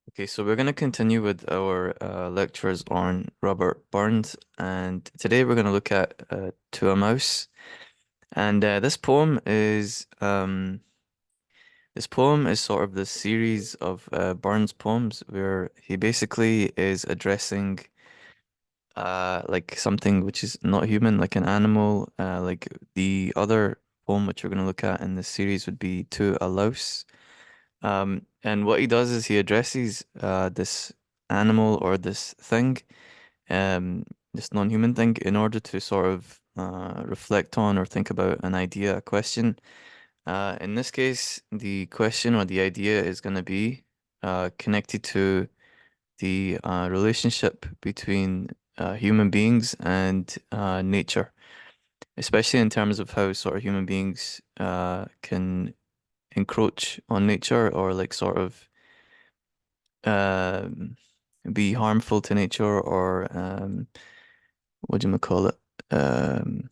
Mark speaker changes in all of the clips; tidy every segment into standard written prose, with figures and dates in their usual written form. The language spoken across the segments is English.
Speaker 1: Okay, so we're going to continue with our lectures on Robert Burns, and today we're going to look at To a Mouse. And this poem is sort of this series of Burns poems where he basically is addressing like something which is not human, like an animal. Like the other poem which we're going to look at in this series would be To a Louse. And what he does is he addresses this animal or this thing, this non-human thing, in order to sort of reflect on or think about an idea, a question. In this case, the question or the idea is going to be connected to the relationship between human beings and nature, especially in terms of how sort of human beings can encroach on nature or like sort of um, be harmful to nature or what do you call it? Um,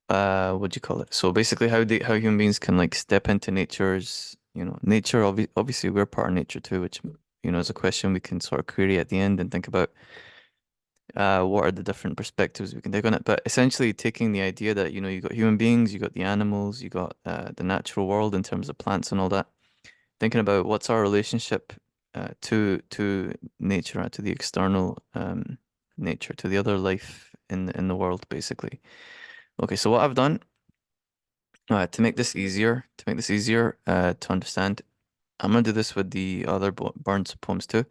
Speaker 1: what do you call it? So basically, how human beings can like step into nature's, nature. Obviously, we're part of nature too, which is a question we can sort of query at the end and think about what are the different perspectives we can take on it. But essentially, taking the idea that you got human beings, you got the animals, you got the natural world in terms of plants and all that, thinking about what's our relationship to nature, to the external nature, to the other life in the world, basically. Okay, so what I've done to make this easier to understand, I'm gonna do this with the other Burns poems too.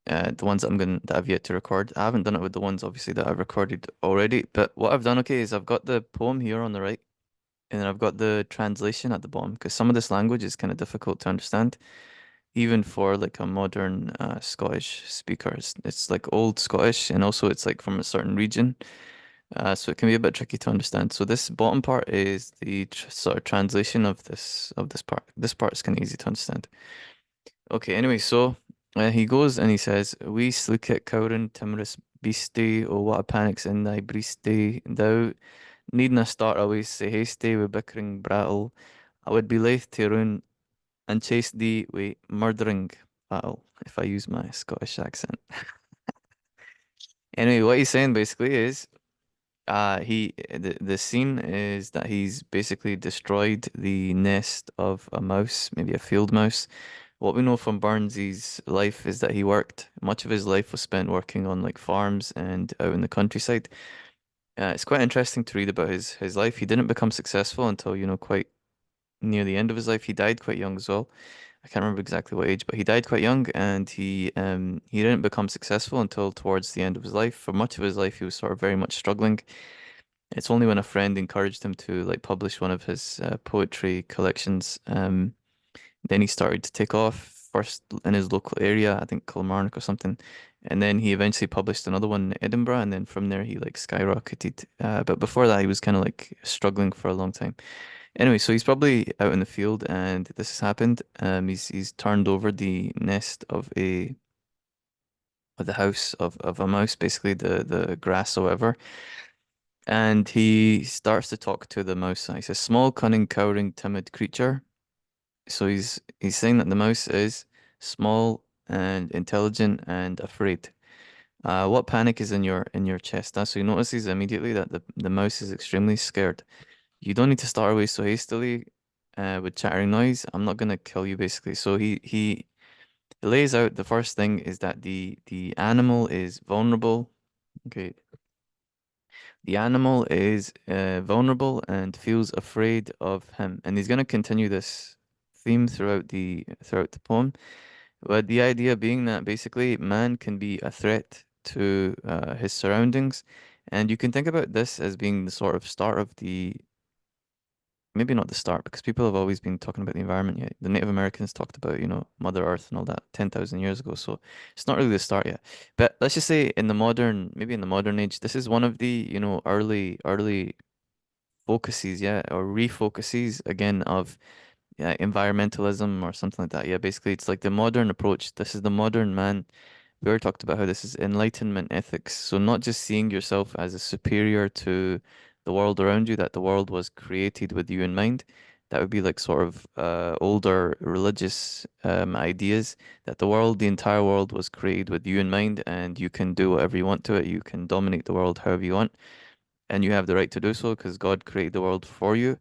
Speaker 1: The ones that I've yet to record. I haven't done it with the ones obviously that I've recorded already. But what I've done, okay, is I've got the poem here on the right, and then I've got the translation at the bottom because some of this language is kind of difficult to understand even for like a modern Scottish speaker. It's like old Scottish, and also it's like from a certain region, so it can be a bit tricky to understand. So this bottom part is the sort of translation of this part. This part is kind of easy to understand. Okay, anyway, so he goes and he says, "We slukit cowrin timorous beastie, oh what a panic's in thy breastie, thou needna start away sae hasty with bickering brattle. I would be loath to ruin and chase thee with murdering battle," if I use my Scottish accent. Anyway, what he's saying basically is the scene is that he's basically destroyed the nest of a mouse, maybe a field mouse. What we know from Barnes's life is that he worked, much of his life was spent working on like farms and out in the countryside. It's quite interesting to read about his life. He didn't become successful until, quite near the end of his life. He died quite young as well. I can't remember exactly what age, but he died quite young, and he didn't become successful until towards the end of his life. For much of his life, he was sort of very much struggling. It's only when a friend encouraged him to like publish one of his poetry collections, then he started to take off. First in his local area, I think Kilmarnock or something, and then he eventually published another one in Edinburgh, and then from there he like skyrocketed. But before that, he was kind of like struggling for a long time. Anyway, so he's probably out in the field and this has happened. He's turned over the nest of the house of a mouse, basically the grass or whatever. And he starts to talk to the mouse. He says, "Small, cunning, cowering, timid creature." So he's saying that the mouse is small and intelligent and afraid. What panic is in your chest? So he notices immediately that the mouse is extremely scared. You don't need to start away so hastily with chattering noise. I'm not gonna kill you, basically. So he lays out the first thing is that the animal is vulnerable. Okay, the animal is vulnerable and feels afraid of him, and he's gonna continue this theme throughout the poem. But the idea being that basically man can be a threat to his surroundings, and you can think about this as being the sort of start of the maybe not the start, because people have always been talking about the environment yet. The Native Americans talked about, Mother Earth and all that 10,000 years ago. So it's not really the start yet. But let's just say maybe in the modern age, this is one of the, early focuses, yeah, or refocuses again of yeah, environmentalism or something like that. Yeah, basically it's like the modern approach. This is the modern man. We already talked about how this is enlightenment ethics. So not just seeing yourself as a superior to the world around you, that the world was created with you in mind, That would be like sort of older religious ideas that the entire world was created with you in mind, and you can do whatever you want to it. You can dominate the world however you want, and you have the right to do so because God created the world for you.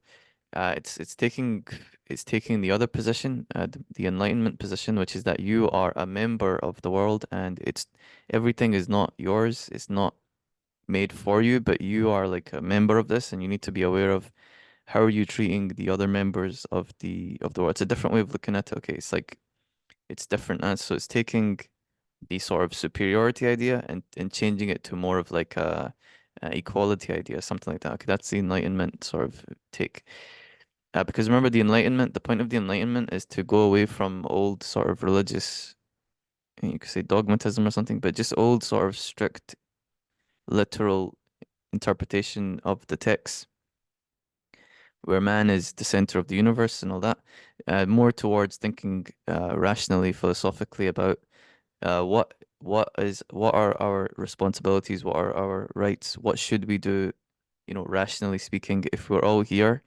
Speaker 1: It's taking the other position, the Enlightenment position, which is that you are a member of the world, and it's everything is not yours. It's not made for you, but you are like a member of this, and you need to be aware of how are you treating the other members of the world. It's a different way of looking at it. Okay, it's like it's different, and so it's taking the sort of superiority idea and changing it to more of like a equality idea, something like that. Okay, that's the Enlightenment sort of take. Because remember, the point of the Enlightenment is to go away from old sort of religious, you could say dogmatism or something, but just old sort of strict literal interpretation of the text, where man is the center of the universe and all that, more towards thinking rationally, philosophically about what are our responsibilities, what are our rights, what should we do, rationally speaking, if we're all here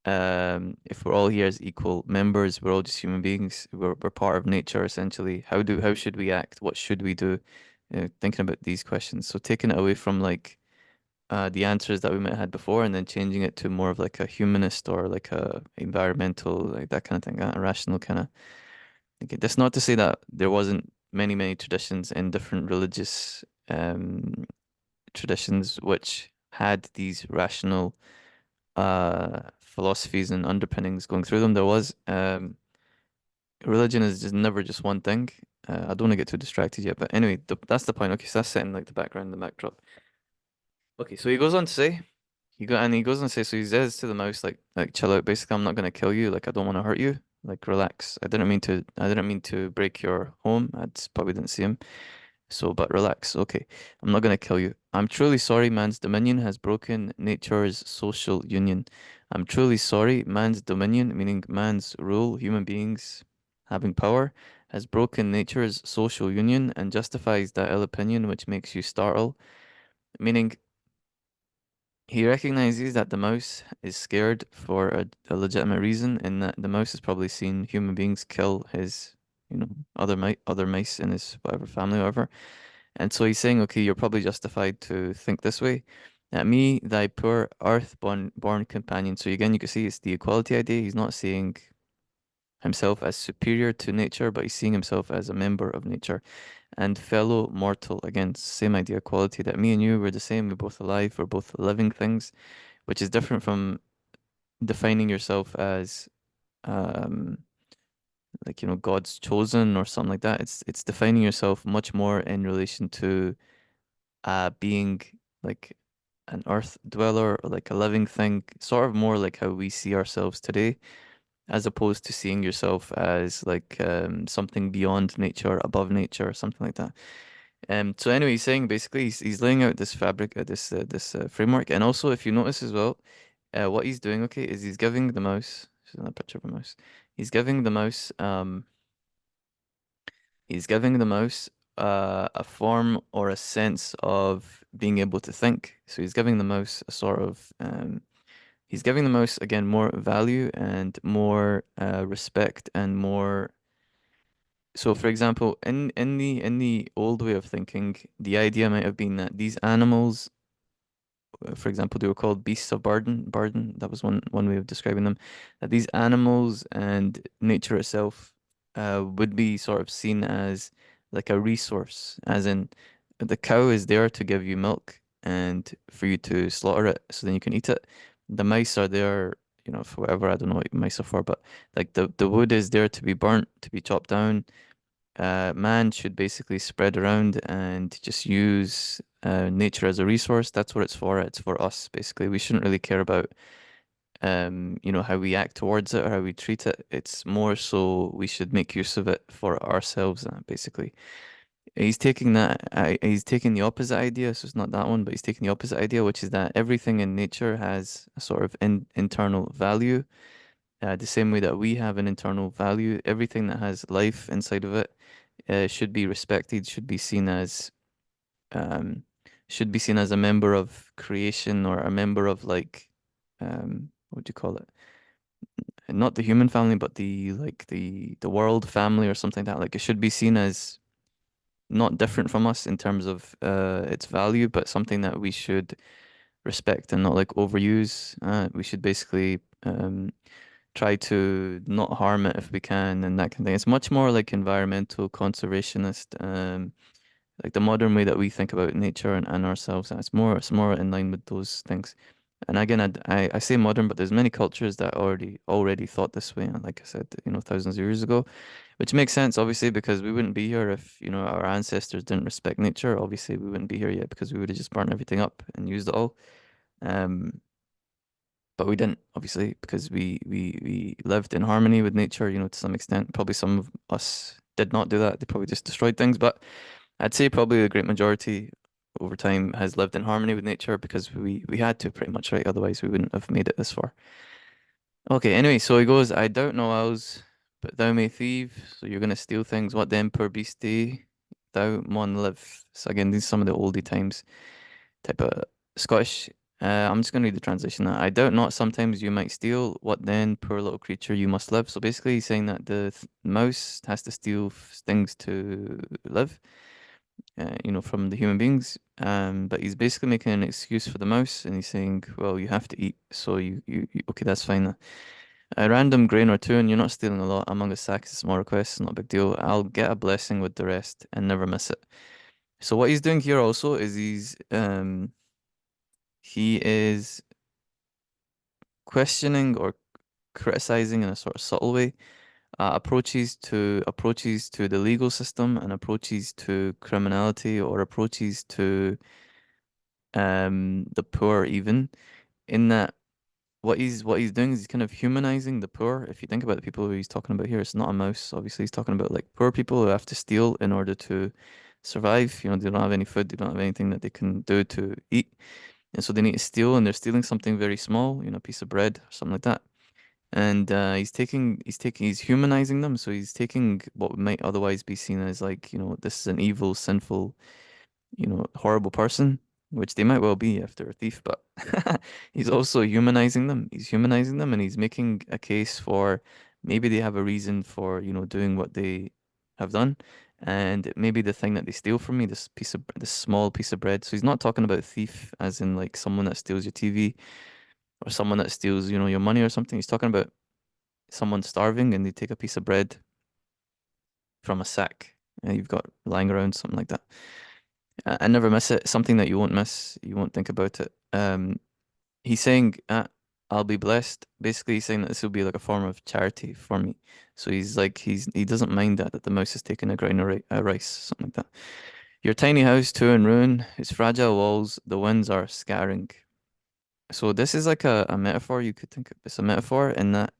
Speaker 1: as equal members, we're all just human beings. We're part of nature essentially. How should we act? What should we do? Thinking about these questions. So taking it away from like the answers that we might have had before, and then changing it to more of like a humanist or like a environmental, like that kind of thing, a rational kind of. Okay, that's not to say that there wasn't many traditions in different religious traditions which had these rational philosophies and underpinnings going through them. There was religion is just never just one thing. I don't want to get too distracted yet, but anyway, that's the point. Okay, so that's setting like the background, the backdrop. Okay, so he goes on to say, he goes on to say, so he says to the mouse, like chill out. Basically, I'm not gonna kill you. Like I don't want to hurt you. Like relax. I didn't mean to break your home. Probably didn't see him. So, but relax. Okay, I'm not gonna kill you. I'm truly sorry. Man's dominion has broken nature's social union. I'm truly sorry. Man's dominion, meaning man's rule, human beings having power, has broken nature's social union and justifies that ill opinion which makes you startle. Meaning he recognizes that the mouse is scared for a legitimate reason, in that the mouse has probably seen human beings kill his, other mice in his whatever family, or whatever. And so he's saying, okay, you're probably justified to think this way. At me, thy poor earth born companion. So again, you can see it's the equality idea. He's not seeing himself as superior to nature, but he's seeing himself as a member of nature and fellow mortal. Again, same idea, equality, that me and you, we're the same. We're both alive. We're both living things, which is different from defining yourself as um like God's chosen or something like that. It's defining yourself much more in relation to being like an earth dweller or like a living thing, sort of more like how we see ourselves today, as opposed to seeing yourself as like something beyond nature, above nature, or something like that. So anyway, he's saying basically he's laying out this fabric, this framework, and also if you notice as well, what he's doing, okay, is he's giving the mouse. This is a picture of a mouse. He's giving the mouse He's giving the mouse a form or a sense of being able to think. So he's giving the mouse a sort of he's giving the mouse again more value and more respect and more. So for example, in the old way of thinking, the idea might have been that these animals, for example, they were called beasts of burden. Burden, that was one way of describing them. That these animals and nature itself would be sort of seen as like a resource, as in the cow is there to give you milk and for you to slaughter it so then you can eat it. The mice are there, for whatever, I don't know what mice are for, but like the wood is there to be burnt, to be chopped down. Man should basically spread around and just use nature as a resource. That's what it's for. It's for us, basically. We shouldn't really care about, how we act towards it or how we treat it. It's more so we should make use of it for ourselves, basically. He's taking the opposite idea, so it's not that one, but he's taking the opposite idea, which is that everything in nature has a sort of internal value, the same way that we have an internal value. Everything that has life inside of it should be respected, um, should be seen as a member of creation or a member of like, what do you call it? not the human family, but the like the world family or something like that. Like it should be seen as not different from us in terms of its value, but something that we should respect and not like overuse. We should basically try to not harm it if we can and that kind of thing. It's much more like environmental conservationist, like the modern way that we think about nature and ourselves. And it's more in line with those things. And again, I say modern, but there's many cultures that already thought this way. And like I said, thousands of years ago, which makes sense, obviously, because we wouldn't be here if, our ancestors didn't respect nature. Obviously, we wouldn't be here yet because we would have just burned everything up and used it all. Um, but we didn't, obviously, because we lived in harmony with nature, to some extent. Probably some of us did not do that. They probably just destroyed things. But I'd say probably the great majority over time has lived in harmony with nature because we had to pretty much, right? Otherwise, we wouldn't have made it this far. Okay, anyway, so he goes, I doubt no owls, but thou may thieve, so you're gonna steal things. What then, poor beastie? Thou maun live. So again, these are some of the oldie times type of Scottish. I'm just gonna read the translation now. I doubt not sometimes you might steal. What then, poor little creature, you must live. So basically he's saying that the th mouse has to steal things to live, from the human beings. But he's basically making an excuse for the mouse, and he's saying, well, you have to eat, so okay, that's fine. A random grain or two, and you're not stealing a lot. Among a sack is a small request, not a big deal. I'll get a blessing with the rest and never miss it. So what he's doing here also is he is questioning or criticizing in a sort of subtle way approaches to the legal system and approaches to criminality or approaches to the poor even in that what he's doing is he's kind of humanizing the poor. If you think about the people who he's talking about here, it's not a mouse. Obviously, he's talking about like poor people who have to steal in order to survive. They don't have any food, they don't have anything that they can do to eat, and so they need to steal, and they're stealing something very small, a piece of bread or something like that. And he's humanizing them. So he's taking what might otherwise be seen as like, this is an evil, sinful, horrible person, which they might well be if they're a thief, but he's also humanizing them. He's humanizing them and he's making a case for maybe they have a reason for, doing what they have done. And maybe the thing that they steal from me, this small piece of bread. So he's not talking about thief as in like someone that steals your TV or someone that steals, your money or something. He's talking about someone starving and they take a piece of bread from a sack and you've got lying around, something like that. I never miss it. Something that you won't miss. You won't think about it. He's saying, "I'll be blessed." Basically, he's saying that this will be like a form of charity for me. So he's like, he doesn't mind that the mouse is taking a grain of rice, something like that. Your tiny house, too, in ruin. Its fragile walls, the winds are scattering. So this is like a metaphor. You could think of it's a metaphor in that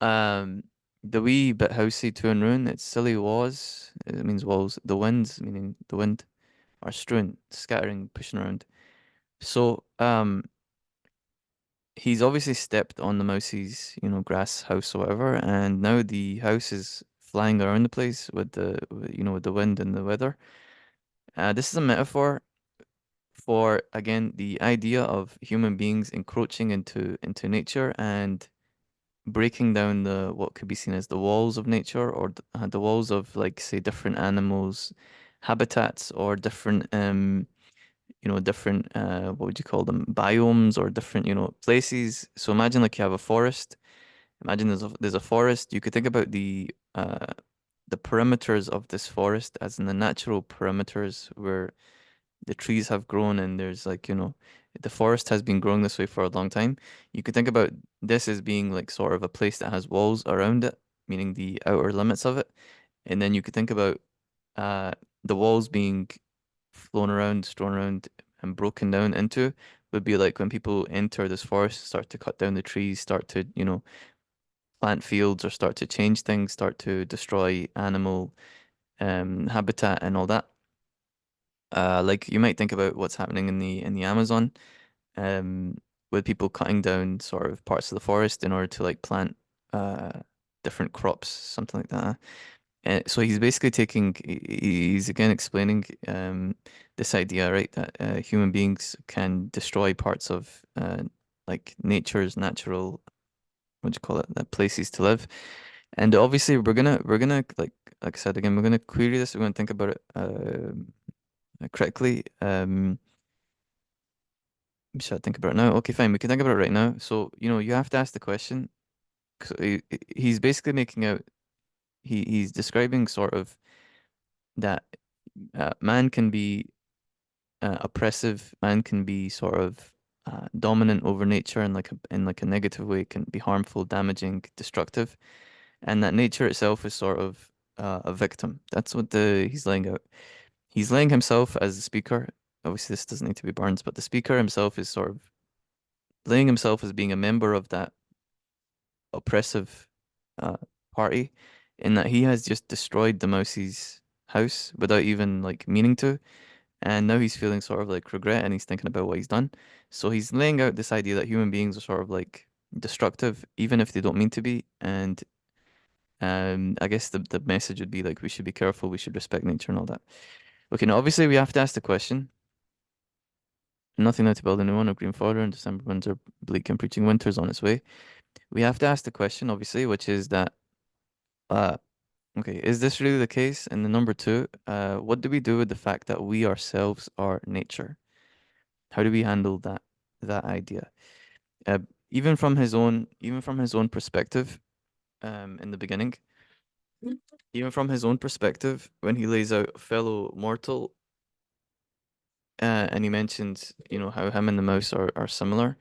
Speaker 1: um the wee bit housey, too, in ruin. Its silly was. It means walls. The winds, meaning the wind, are strewn, scattering, pushing around. So, he's obviously stepped on the mousie's, grass house or whatever, and now the house is flying around the place with the wind and the weather. This is a metaphor for, again, the idea of human beings encroaching into nature and breaking down what could be seen as the walls of nature or the walls of, like, say, different animals' habitats or different what would you call them, biomes or different, places. So imagine like you have a forest. Imagine there's a forest. You could think about the perimeters of this forest as in the natural perimeters where the trees have grown and there's like, the forest has been growing this way for a long time. You could think about this as being like sort of a place that has walls around it, meaning the outer limits of it. And then you could think about uh, the walls being flown around, strewn around, and broken down into would be like when people enter this forest, start to cut down the trees, start to, plant fields or start to change things, start to destroy animal habitat and all that. Like you might think about what's happening in the Amazon, um, with people cutting down sort of parts of the forest in order to like plant uh different crops, something like that. So he's basically he's again explaining this idea, right, that human beings can destroy parts of like nature's natural what do you call it, places to live. And obviously we're gonna like I said again, we're gonna query this. We're gonna think about it critically. Should I think about it now? Okay, fine. We can think about it right now. So you have to ask the question. 'Cause he's basically making out he's describing sort of that man can be oppressive, man can be sort of dominant over nature in like a negative way, can be harmful, damaging, destructive, and that nature itself is sort of a victim. That's what the he's laying out. He's laying himself as the speaker. Obviously, this doesn't need to be Barnes, but the speaker himself is sort of laying himself as being a member of that oppressive uh, party, in that he has just destroyed the Mousie's house without even like meaning to, and now he's feeling sort of like regret and he's thinking about what he's done. So he's laying out this idea that human beings are sort of like destructive, even if they don't mean to be, and I guess the message would be like we should be careful, we should respect nature and all that. Okay, now obviously we have to ask the question. Nothing now to build a new one of green fodder and December winds are bleak and preaching winter's on its way. We have to ask the question, obviously, which is that uh okay, is this really the case? And the number two, what do we do with the fact that we ourselves are nature? How do we handle that idea? Uh, even from his own perspective, in the beginning, even from his own perspective, when he lays out fellow mortal, and he mentions, how him and the mouse are similar.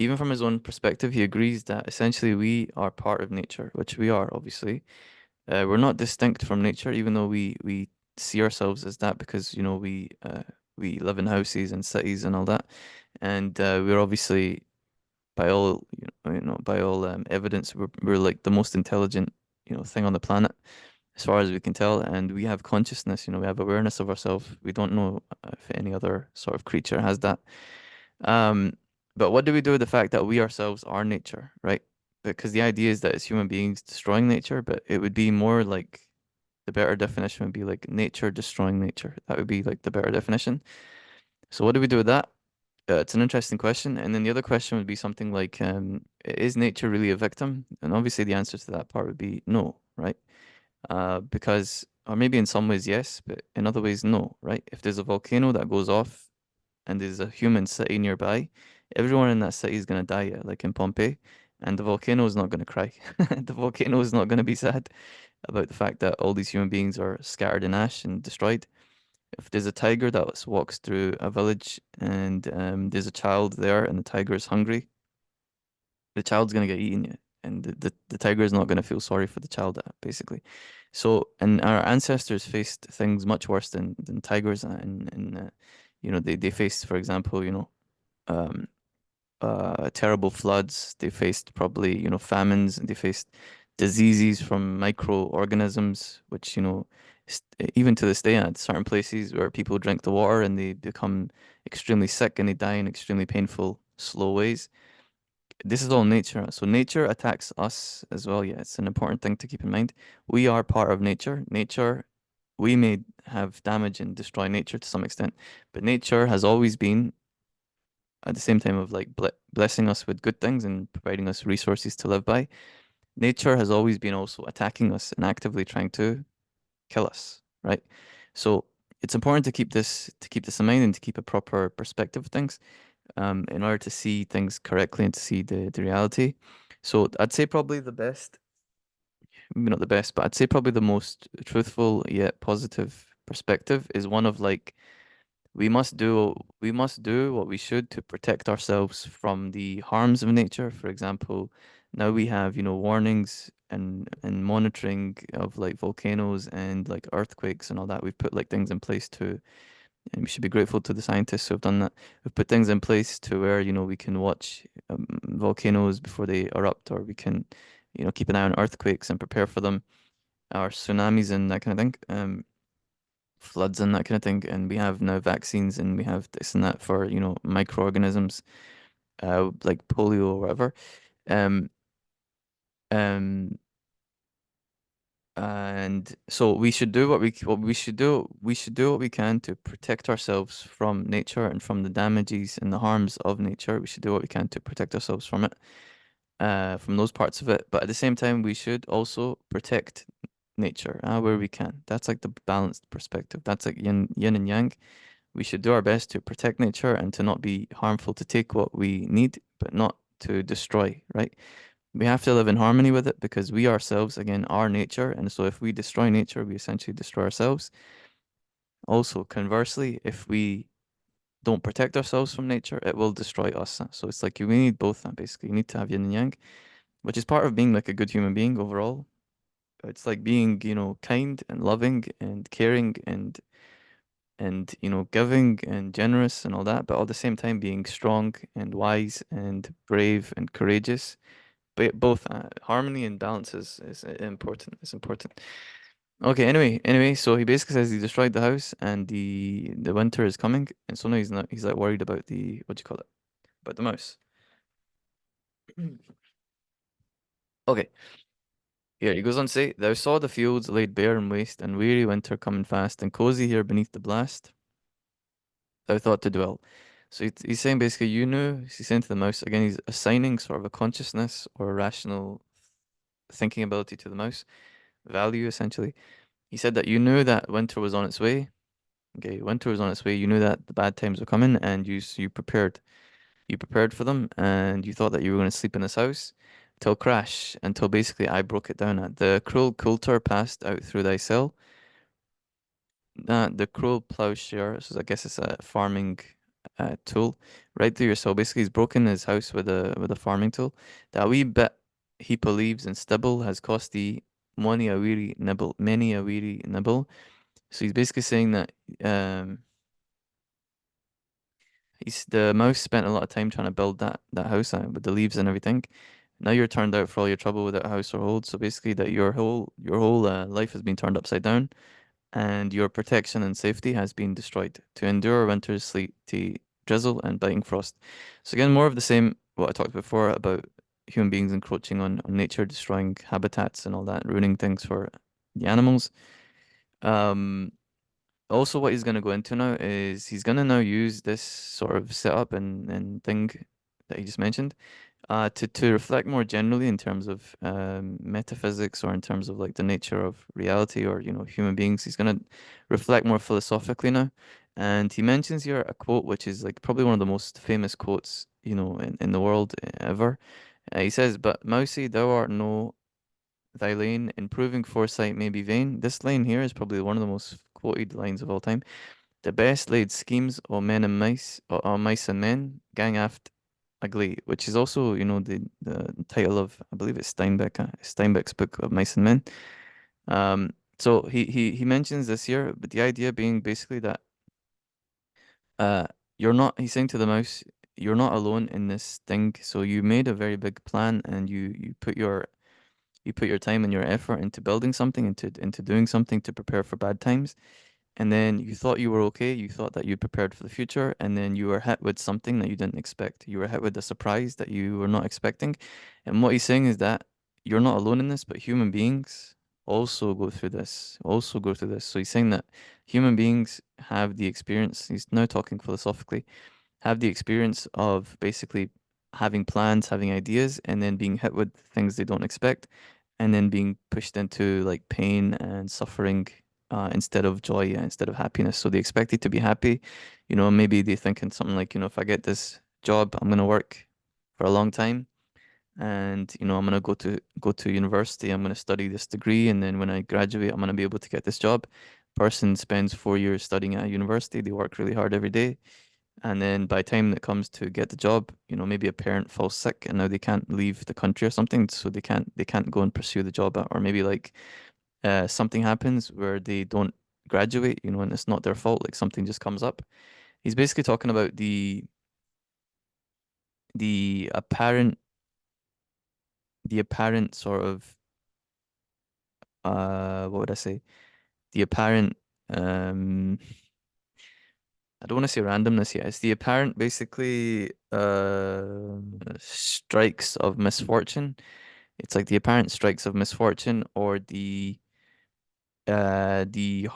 Speaker 1: Even from his own perspective, he agrees that essentially we are part of nature, which we are, obviously. We're not distinct from nature, even though we see ourselves as that because, we live in houses and cities and all that. And we're obviously, by all, by all evidence, we're like the most intelligent, thing on the planet, as far as we can tell. And we have consciousness, we have awareness of ourselves. We don't know if any other sort of creature has that. Um, but what do we do with the fact that we ourselves are nature, right? Because the idea is that it's human beings destroying nature, but it would be more like the better definition would be like nature destroying nature. That would be like the better definition. So what do we do with that? It's an interesting question. And then the other question would be something like, is nature really a victim? And obviously the answer to that part would be no, right? Because, or maybe in some ways yes, but in other ways no, right? If there's a volcano that goes off and there's a human city nearby, everyone in that city is going to die, like in Pompeii, and the volcano is not going to cry. The volcano is not going to be sad about the fact that all these human beings are scattered in ash and destroyed. If there's a tiger that walks through a village and there's a child there and the tiger is hungry, the child's gonna get eaten, yeah, and the tiger is not gonna feel sorry for the child, basically. So, and our ancestors faced things much worse than tigers, and they faced, for example, um, terrible floods. They faced probably, famines, and they faced diseases from microorganisms, which, even to this day, at certain places where people drink the water and they become extremely sick and they die in extremely painful, slow ways. This is all nature. So nature attacks us as well. Yeah, it's an important thing to keep in mind. We are part of nature. We may have damage and destroy nature to some extent, but nature has always been, at the same time of like blessing us with good things and providing us resources to live by, nature has always been also attacking us and actively trying to kill us, right? So it's important to keep this in mind and to keep a proper perspective of things, in order to see things correctly and to see the reality. So I'd say probably the best, maybe not the best, but I'd say probably the most truthful yet positive perspective is one of like we must do what we should to protect ourselves from the harms of nature. For example, now we have, warnings and monitoring of like volcanoes and like earthquakes and all that. We've put like things in place to, and we should be grateful to the scientists who have done that. We've put things in place to where, we can watch volcanoes before they erupt, or we can, keep an eye on earthquakes and prepare for them, or tsunamis and that kind of thing. Floods and that kind of thing. And we have now vaccines and we have this and that for, microorganisms, like polio or whatever. Um, um, and so we should do what we should do. We should do what we can to protect ourselves from nature and from the damages and the harms of nature. We should do what we can to protect ourselves from it. from those parts of it. But at the same time, we should also protect nature where we can. That's like the balanced perspective. That's like yin and yang. We should do our best to protect nature and to not be harmful, to take what we need, but not to destroy, right? We have to live in harmony with it because we ourselves, again, are nature. And so if we destroy nature, we essentially destroy ourselves. Also, conversely, if we don't protect ourselves from nature, it will destroy us. So it's like we need both, basically. You need to have yin and yang, which is part of being like a good human being overall. It's like being, kind and loving and caring and giving and generous and all that, but at the same time being strong and wise and brave and courageous. But both harmony and balance is important. It's important. Okay. Anyway. So he basically says he destroyed the house and the winter is coming, and so now he's not. He's like worried about the what do you call it? About the mouse. Okay. Here he goes on to say, "Thou saw the fields laid bare and waste, and weary winter coming fast, and cozy here beneath the blast. Thou thought to dwell." So he's saying basically, he's saying to the mouse again. He's assigning sort of a consciousness or a rational thinking ability to the mouse, value essentially. He said that you knew that winter was on its way. Okay, winter was on its way. You knew that the bad times were coming, and you prepared. You prepared for them, and you thought that you were going to sleep in this house till crash, until basically I broke it down. At the cruel coulter passed out through thy cell. The cruel plowshare, so I guess it's a farming tool, right through your cell. Basically, he's broken his house with a farming tool. That wee bit heap of leaves and stubble has cost thee many a weary nibble. So he's basically saying that um the mouse spent a lot of time trying to build that house with the leaves and everything. Now you're turned out for all your trouble without a house or hold. So basically, that your whole life has been turned upside down, and your protection and safety has been destroyed to endure winter's sleety drizzle and biting frost. So again, more of the same. What I talked before about human beings encroaching on nature, destroying habitats and all that, ruining things for the animals. Um, Also, what he's going to go into now is he's going to now use this sort of setup and thing that he just mentioned to reflect more generally in terms of metaphysics or in terms of like the nature of reality or, human beings. He's going to reflect more philosophically now. And he mentions here a quote which is like probably one of the most famous quotes, in the world ever. He says, "But Mousy, thou art no thy lane, improving foresight may be vain." This line here is probably one of the most quoted lines of all time. "The best laid schemes o' men and mice, or mice and men, gang aft a glee," which is also, the title of, I believe it's Steinbeck's book of Mice and Men. So he mentions this here, but the idea being basically that uh you're not, he's saying to the mouse, you're not alone in this thing. So you made a very big plan and you put your time and your effort into building something, into doing something to prepare for bad times. And then you thought you were okay. You thought that you prepared for the future, and then you were hit with something that you didn't expect. You were hit with a surprise that you were not expecting. And what he's saying is that you're not alone in this, but human beings also go through this, also go through this. So he's saying that human beings have the experience. He's now talking philosophically, have the experience of basically having plans, having ideas, and then being hit with things they don't expect, and then being pushed into like pain and suffering instead of joy, instead of happiness. So they expect it to be happy. Maybe they thinking something like, if I get this job, I'm gonna work for a long time, and I'm gonna go to university. I'm gonna study this degree, and then when I graduate, I'm gonna be able to get this job. Person spends 4 years studying at a university. They work really hard every day, and then by the time it comes to get the job, maybe a parent falls sick and now they can't leave the country or something, so they can't go and pursue the job. Or maybe like something happens where they don't graduate, and it's not their fault, like something just comes up. He's basically talking about the apparent the apparent sort of what would I say? The apparent um I don't want to say randomness yet. It's the apparent basically strikes of misfortune. It's like the apparent strikes of misfortune, or the the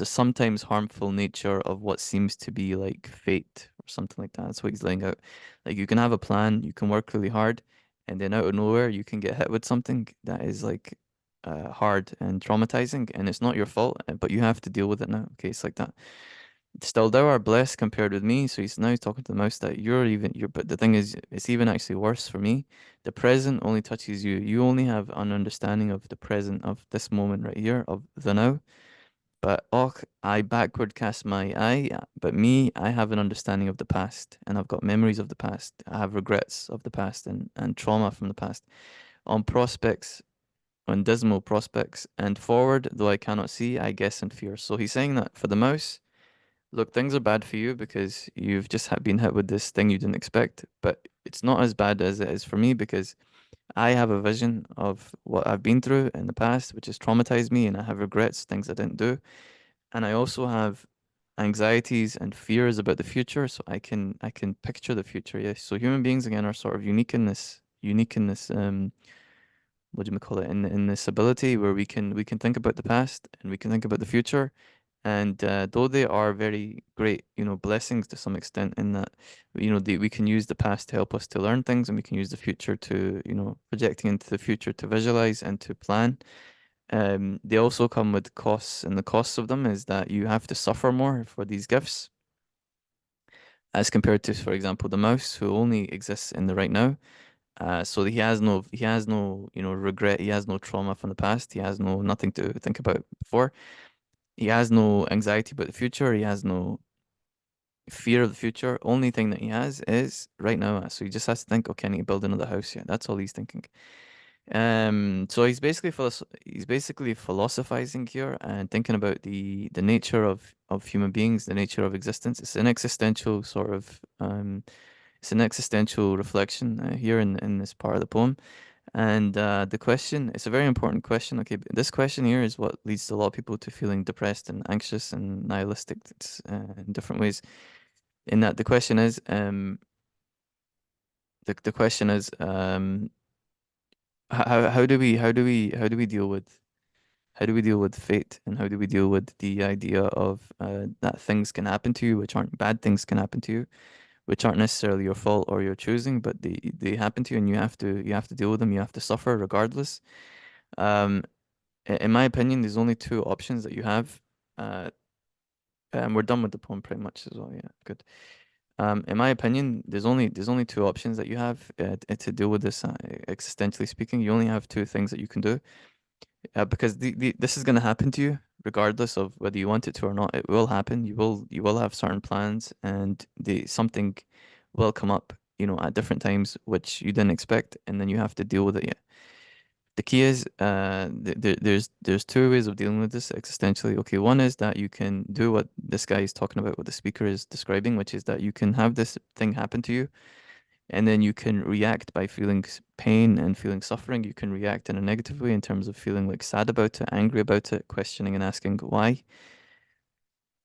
Speaker 1: sometimes harmful nature of what seems to be like fate, or something like that. That's what he's laying out. Like you can have a plan, you can work really hard, and then out of nowhere you can get hit with something that is like hard and traumatizing, and it's not your fault, but you have to deal with it now. Okay, it's like that. Still, thou art blessed compared with me. So he's now talking to the mouse that you're, but the thing is, it's even actually worse for me. The present only touches you. You only have an understanding of the present, of this moment right here, of the now. But och, I backward cast my eye. But me, I have an understanding of the past, and I've got memories of the past. I have regrets of the past and trauma from the past. On prospects, on dismal prospects, and forward, though I cannot see, I guess and fear. So he's saying that for the mouse, look, things are bad for you because you've just been hit with this thing you didn't expect. But it's not as bad as it is for me because I have a vision of what I've been through in the past, which has traumatized me, and I have regrets, things I didn't do. And I also have anxieties and fears about the future, so I can picture the future. Yes. So human beings again are sort of unique in this what do you call it, in this ability where we can think about the past and we can think about the future. And though they are very great, blessings to some extent, in that, we can use the past to help us to learn things, and we can use the future to, projecting into the future to visualize and to plan. They also come with costs, and the costs of them is that you have to suffer more for these gifts as compared to, for example, the mouse who only exists in the right now. So he has no, regret. He has no trauma from the past. He has nothing to think about before. He has no anxiety about the future. He has no fear of the future. Only thing that he has is right now. So he just has to think, okay, I need to build another house here. That's all he's thinking. So he's basically philosophizing here and thinking about the nature of human beings, the nature of existence. It's an existential reflection here in this part of the poem. And the question, it's a very important question. Okay, but this question here is what leads to a lot of people to feeling depressed and anxious and nihilistic, in different ways. In that the question is, how do we deal with fate, and how do we deal with the idea of that things can happen to you, which aren't bad things can happen to you, which aren't necessarily your fault or your choosing, but they happen to you, and you have to deal with them. You have to suffer regardless. Um, in my opinion, there's only two options that you have. Uh, and we're done with the poem pretty much as well. Yeah, good. In my opinion, there's only two options that you have to deal with this. Existentially speaking, you only have two things that you can do. Because this is going to happen to you regardless of whether you want it to or not. It will happen. You will have certain plans, and something will come up, at different times which you didn't expect, and then you have to deal with it. Yeah. The key is there's two ways of dealing with this existentially. Okay, one is that you can do what this guy is talking about, what the speaker is describing, which is that you can have this thing happen to you, and then you can react by feeling pain and feeling suffering. You can react in a negative way in terms of feeling like sad about it, angry about it, questioning and asking why.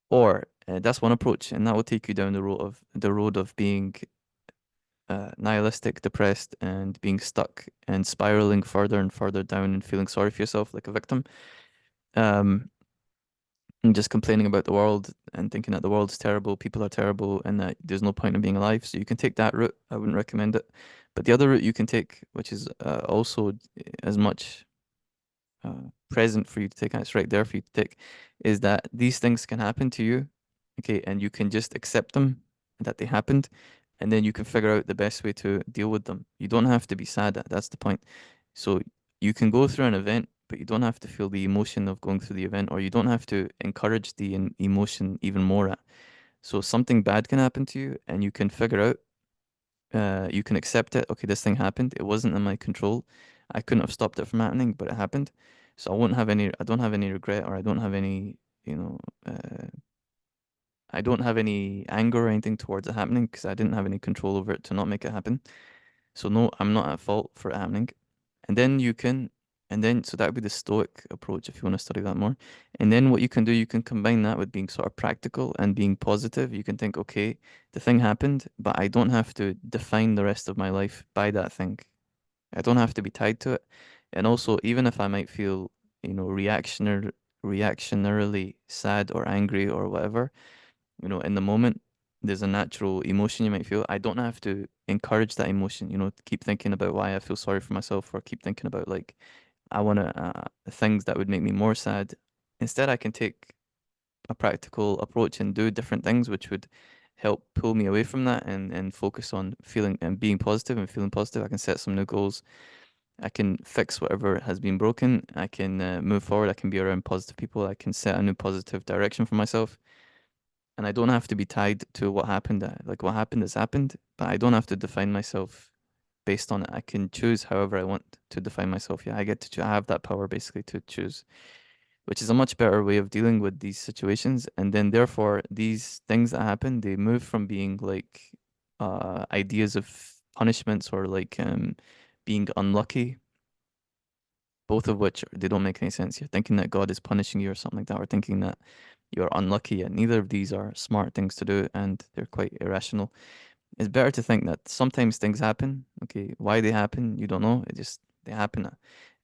Speaker 1: Or that's one approach, and that will take you down the road of being nihilistic, depressed, and being stuck and spiraling further and further down and feeling sorry for yourself like a victim. Um, and just complaining about the world and thinking that the world's terrible, people are terrible, and that there's no point in being alive. So you can take that route. I wouldn't recommend it. But the other route you can take, which is also as much present for you to take, and it's right there for you to take, is that these things can happen to you, okay, and you can just accept them, that they happened, and then you can figure out the best way to deal with them. You don't have to be sad. That's the point. So you can go through an event, but you don't have to feel the emotion of going through the event, or you don't have to encourage the emotion even more. So something bad can happen to you, and you can figure out, you can accept it. Okay, this thing happened. It wasn't in my control. I couldn't have stopped it from happening, but it happened. So I don't have any regret, or I don't have any, you know, uh, I don't have any anger or anything towards it happening because I didn't have any control over it to not make it happen. So no, I'm not at fault for it happening. And then you can, and then so that would be the Stoic approach if you want to study that more. And then what you can do, you can combine that with being sort of practical and being positive. You can think, okay, the thing happened, but I don't have to define the rest of my life by that thing. I don't have to be tied to it. And also, even if I might feel, reactionarily sad or angry or whatever, in the moment, there's a natural emotion you might feel. I don't have to encourage that emotion, keep thinking about why I feel sorry for myself or keep thinking about like I want to things that would make me more sad. Instead, I can take a practical approach and do different things which would help pull me away from that and focus on feeling and being positive and feeling positive. I can set some new goals. I can fix whatever has been broken. I can move forward. I can be around positive people. I can set a new positive direction for myself. And I don't have to be tied to what happened. Like what happened has happened, but I don't have to define myself based on it. I can choose however I want to define myself. Yeah, I get to I have that power basically to choose, which is a much better way of dealing with these situations. And then therefore these things that happen, they move from being like ideas of punishments or like being unlucky, both of which they don't make any sense. You're thinking that God is punishing you or something like that, or thinking that you're unlucky, and neither of these are smart things to do, and they're quite irrational. It's better to think that sometimes things happen. Okay, why they happen, you don't know. It just they happen,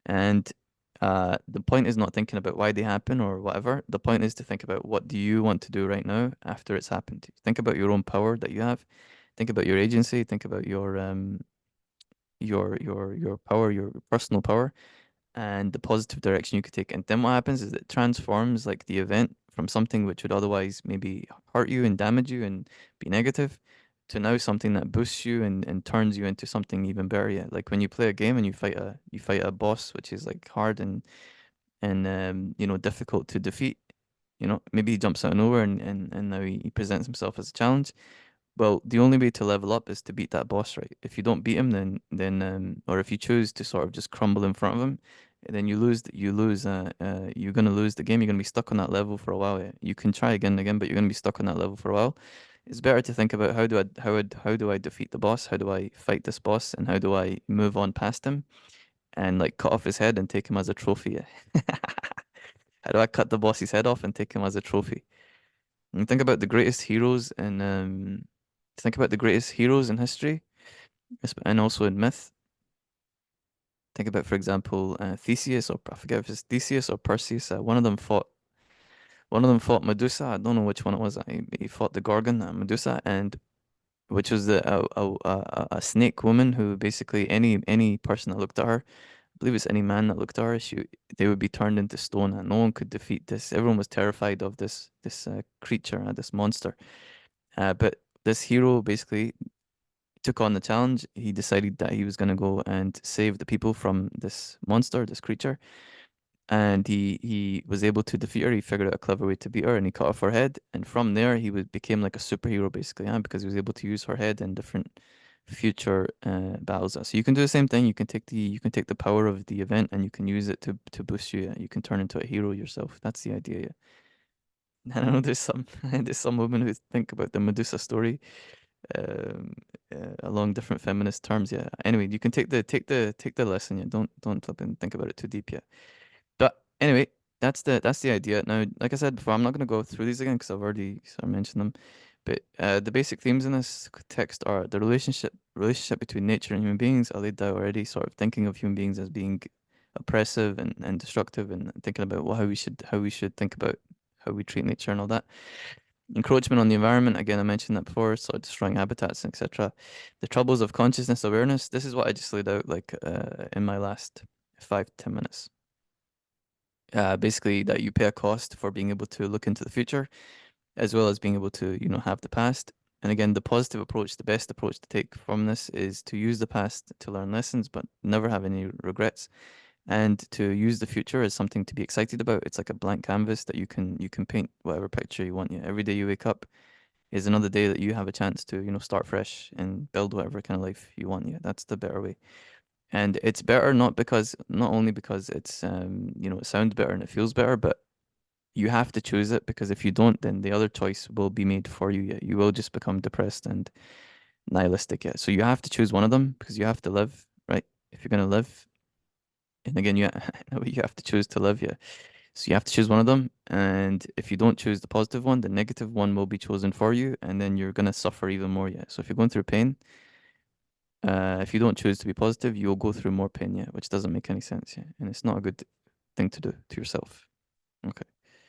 Speaker 1: and the point is not thinking about why they happen or whatever. The point is to think about what do you want to do right now after it's happened. Think about your own power that you have. Think about your agency. Think about your power, your personal power, and the positive direction you could take. And then what happens is it transforms like the event from something which would otherwise maybe hurt you and damage you and be negative to now something that boosts you and turns you into something even better. Yeah. Like when you play a game and you fight a boss which is like hard and difficult to defeat. Maybe he jumps out of nowhere and now he presents himself as a challenge. Well, the only way to level up is to beat that boss, right? If you don't beat him, then or if you choose to sort of just crumble in front of him, then you lose. You lose. You're gonna lose the game. You're gonna be stuck on that level for a while. Yeah. You can try again and again, but you're gonna be stuck on that level for a while. It's better to think about how do I defeat the boss? How do I fight this boss? And how do I move on past him and like cut off his head and take him as a trophy? Yeah. How do I cut the boss's head off and take him as a trophy? And think about the greatest heroes and think about the greatest heroes in history and also in myth. Think about, for example, Theseus, or I forget if it's Theseus or Perseus. One of them fought Medusa. I don't know which one it was. He fought the Gorgon, Medusa, and which was a snake woman who basically any person that looked at her, I believe it's any man that looked at her, they would be turned into stone, and no one could defeat this. Everyone was terrified of this creature, this monster. But this hero basically took on the challenge. He decided that he was going to go and save the people from this monster, this creature. And he was able to defeat her. He figured out a clever way to beat her, and he cut off her head. And from there, became like a superhero, basically, because he was able to use her head in different future battles. So you can do the same thing. You can take the power of the event, and you can use it to boost you. You can turn into a hero yourself. That's the idea. Yeah. I know there's some there's some women who think about the Medusa story um, along different feminist terms. Yeah. Anyway, you can take the lesson. Yeah. Don't flip and think about it too deep. Yeah. But anyway, that's the idea. Now, like I said before, I'm not gonna go through these again because I've already sort of mentioned them. But the basic themes in this text are the relationship between nature and human beings. I laid out already, sort of thinking of human beings as being oppressive and destructive, and thinking about how we should think about how we treat nature and all that. Encroachment on the environment, again, I mentioned that before, so destroying habitats, etc. The troubles of consciousness awareness. This is what I just laid out like in my last 5 to 10 minutes. Basically, that you pay a cost for being able to look into the future, as well as being able to, have the past. And again, the positive approach, the best approach to take from this is to use the past to learn lessons, but never have any regrets, and to use the future as something to be excited about. It's like a blank canvas that you can paint whatever picture you want. Yeah, every day you wake up is another day that you have a chance to, start fresh and build whatever kind of life you want. Yeah, that's the better way. And it's better not only because it sounds better and it feels better, but you have to choose it, because if you don't, then the other choice will be made for you. Yeah, you will just become depressed and nihilistic. Yeah, so you have to choose one of them because you have to live, right? If you're gonna live, and again, you have to choose to live. Yeah, so you have to choose one of them, and if you don't choose the positive one, the negative one will be chosen for you, and then you're gonna suffer even more. Yeah, so if you're going through pain, if you don't choose to be positive, you'll go through more pain. Yeah, which doesn't make any sense. Yeah, and it's not a good thing to do to yourself.